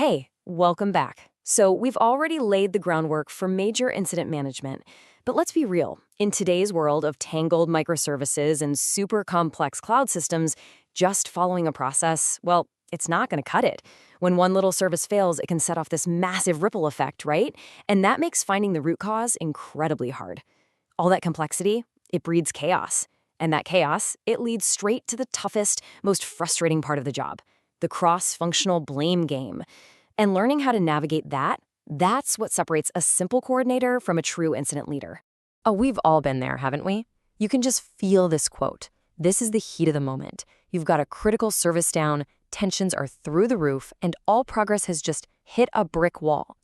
Hey, welcome back. So, we've already laid the groundwork for major incident management. But let's be real. In today's world of tangled microservices and super complex cloud systems, just following a process, well, it's not going to cut it. When one little service fails, it can set off this massive ripple effect, right? And that makes finding the root cause incredibly hard. All that complexity, it breeds chaos. And that chaos, it leads straight to the toughest, most frustrating part of the job, the cross-functional blame game. And learning how to navigate that's what separates a simple coordinator from a true incident leader. Oh, we've all been there, haven't we? You can just feel this quote. This is the heat of the moment. You've got a critical service down, tensions are through the roof, and all progress has just hit a brick wall.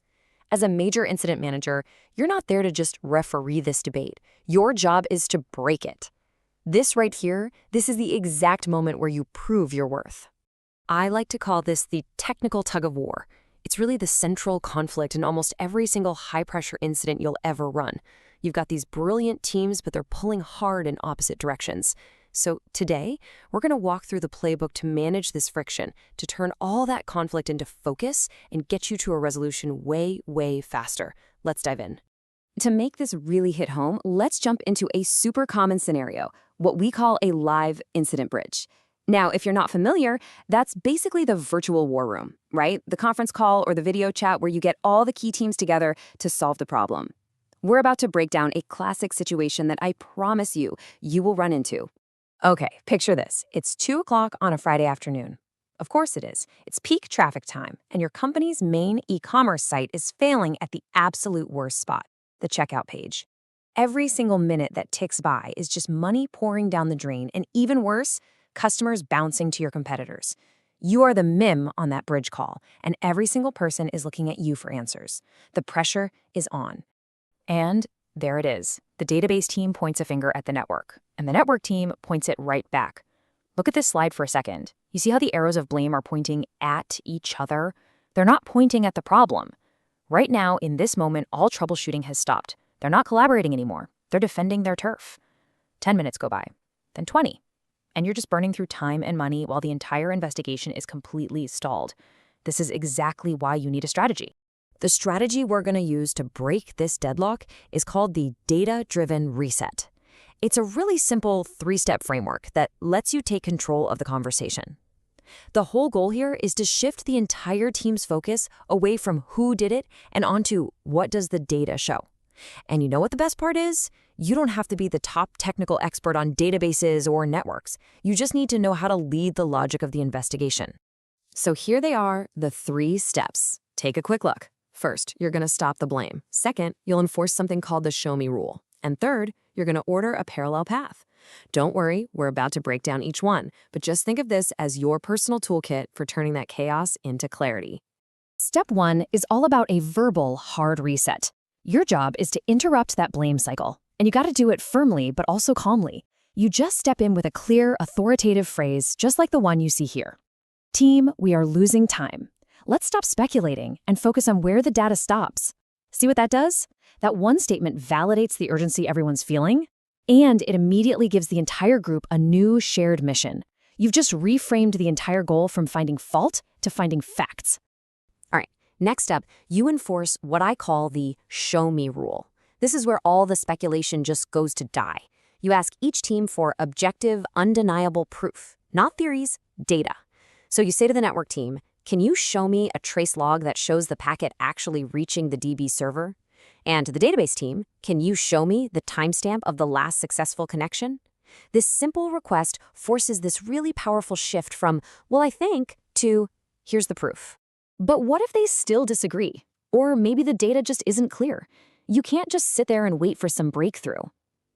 As a major incident manager, you're not there to just referee this debate. Your job is to break it. This right here, this is the exact moment where you prove your worth. I like to call this the technical tug-of-war. It's really the central conflict in almost every single high-pressure incident you'll ever run. You've got these brilliant teams, but they're pulling hard in opposite directions. So today, we're going to walk through the playbook to manage this friction, to turn all that conflict into focus and get you to a resolution way, way faster. Let's dive in. To make this really hit home, let's jump into a super common scenario, what we call a live incident bridge. Now, if you're not familiar, that's basically the virtual war room, right? The conference call or the video chat where you get all the key teams together to solve the problem. We're about to break down a classic situation that I promise you will run into. Okay, picture this. It's 2 o'clock on a Friday afternoon. Of course it is. It's peak traffic time, and your company's main e-commerce site is failing at the absolute worst spot, the checkout page. Every single minute that ticks by is just money pouring down the drain, and even worse, customers bouncing to your competitors. You are the MIM on that bridge call, and every single person is looking at you for answers. The pressure is on. And there it is. The database team points a finger at the network, and the network team points it right back. Look at this slide for a second. You see how the arrows of blame are pointing at each other? They're not pointing at the problem. Right now, in this moment, all troubleshooting has stopped. They're not collaborating anymore. They're defending their turf. 10 minutes go by, then 20. And you're just burning through time and money while the entire investigation is completely stalled. This is exactly why you need a strategy. The strategy we're going to use to break this deadlock is called the data-driven reset. It's a really simple 3-step framework that lets you take control of the conversation. The whole goal here is to shift the entire team's focus away from who did it and onto what does the data show. And you know what the best part is? You don't have to be the top technical expert on databases or networks. You just need to know how to lead the logic of the investigation. So here they are, the 3 steps. Take a quick look. First, you're going to stop the blame. Second, you'll enforce something called the show me rule. And third, you're going to order a parallel path. Don't worry, we're about to break down each one, but just think of this as your personal toolkit for turning that chaos into clarity. Step 1 is all about a verbal hard reset. Your job is to interrupt that blame cycle, and you got to do it firmly but also calmly. You just step in with a clear, authoritative phrase just like the one you see here. Team, we are losing time. Let's stop speculating and focus on where the data stops. See what that does? That one statement validates the urgency everyone's feeling, and it immediately gives the entire group a new shared mission. You've just reframed the entire goal from finding fault to finding facts. All right, next up, you enforce what I call the show me rule. This is where all the speculation just goes to die. You ask each team for objective, undeniable proof, not theories, data. So you say to the network team, can you show me a trace log that shows the packet actually reaching the DB server? And to the database team, can you show me the timestamp of the last successful connection? This simple request forces this really powerful shift from, well, I think, to, here's the proof. But what if they still disagree? Or maybe the data just isn't clear? You can't just sit there and wait for some breakthrough.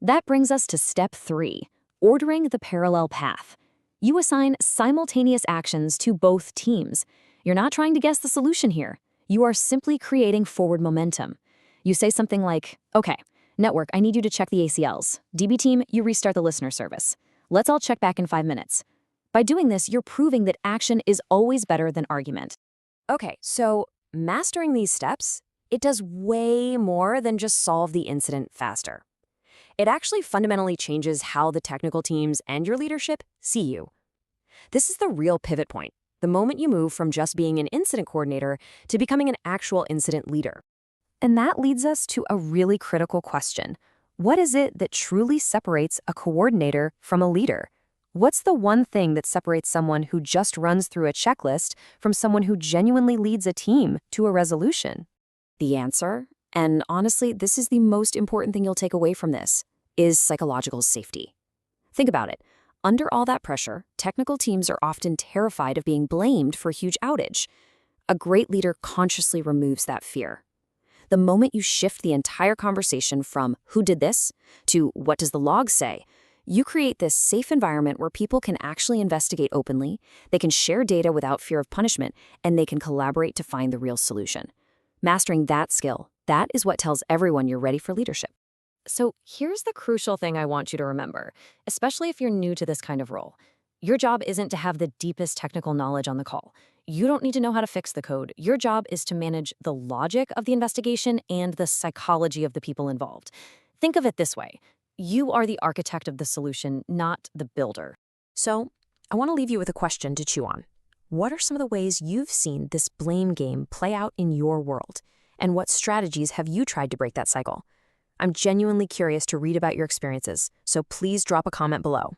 That brings us to step 3, ordering the parallel path. You assign simultaneous actions to both teams. You're not trying to guess the solution here. You are simply creating forward momentum. You say something like, okay, network, I need you to check the ACLs. DB team, you restart the listener service. Let's all check back in 5 minutes. By doing this, you're proving that action is always better than argument. Okay, so mastering these steps, it does way more than just solve the incident faster. It actually fundamentally changes how the technical teams and your leadership see you. This is the real pivot point. the moment you move from just being an incident coordinator to becoming an actual incident leader. And that leads us to a really critical question. What is it that truly separates a coordinator from a leader? What's the one thing that separates someone who just runs through a checklist from someone who genuinely leads a team to a resolution? The answer, and honestly, this is the most important thing you'll take away from this, is psychological safety. Think about it. Under all that pressure, technical teams are often terrified of being blamed for a huge outage. A great leader consciously removes that fear. The moment you shift the entire conversation from "who did this" to "what does the log say," you create this safe environment where people can actually investigate openly, they can share data without fear of punishment, and they can collaborate to find the real solution. Mastering that skill, that is what tells everyone you're ready for leadership. So here's the crucial thing I want you to remember, especially if you're new to this kind of role. Your job isn't to have the deepest technical knowledge on the call. You don't need to know how to fix the code. Your job is to manage the logic of the investigation and the psychology of the people involved. Think of it this way. You are the architect of the solution, not the builder. So I want to leave you with a question to chew on. What are some of the ways you've seen this blame game play out in your world? And what strategies have you tried to break that cycle? I'm genuinely curious to read about your experiences, so please drop a comment below.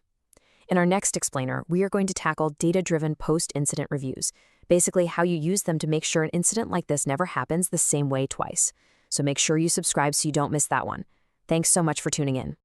In our next explainer, we are going to tackle data-driven post-incident reviews, basically how you use them to make sure an incident like this never happens the same way twice. So make sure you subscribe so you don't miss that one. Thanks so much for tuning in.